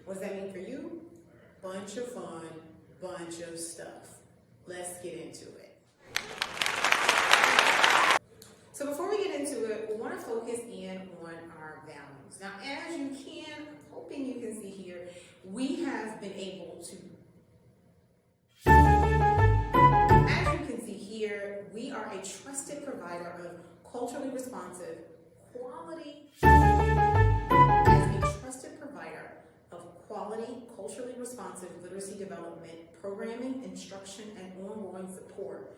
What does that mean for you? Bunch of fun, bunch of stuff. Let's get into it. So before we get into it, we want to focus in on our values. Now, as you can, I'm hoping you can see here, we have been able to, as you can see here, we are a trusted provider of culturally responsive quality, culturally responsive literacy development, programming, instruction, and ongoing support.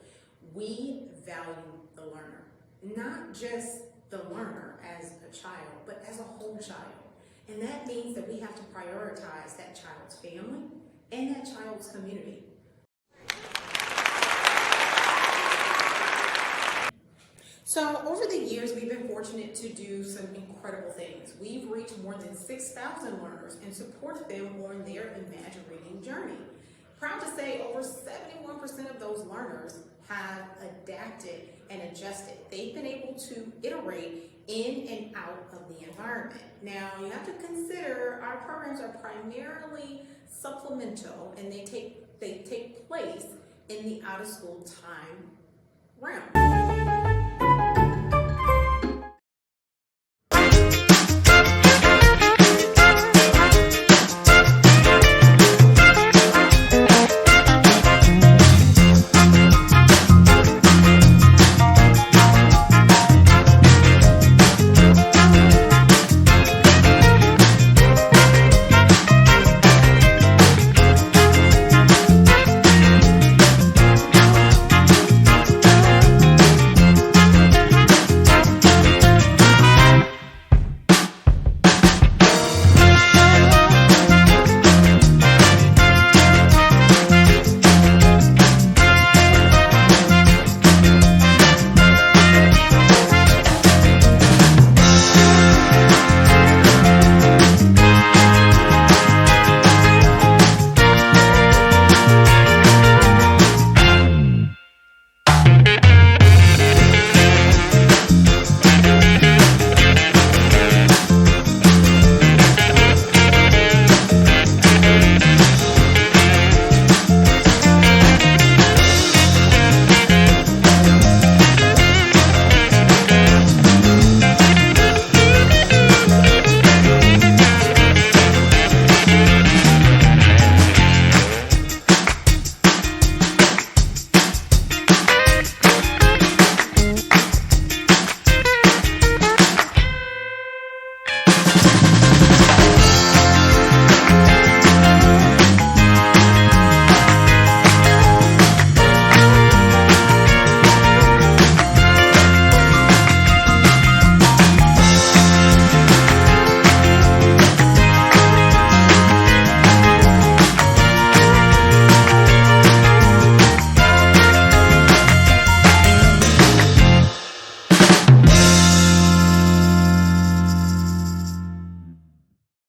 We value the learner, not just the learner as a child, but as a whole child. And that means that we have to prioritize that child's family and that child's community. So over the years, we've been fortunate to do some incredible things. We've reached more than 6,000 learners and support them on their Imagireading journey. Proud to say over 71% of those learners have adapted and adjusted. They've been able to iterate in and out of the environment. Now, you have to consider our programs are primarily supplemental and they take place in the out-of-school time realm.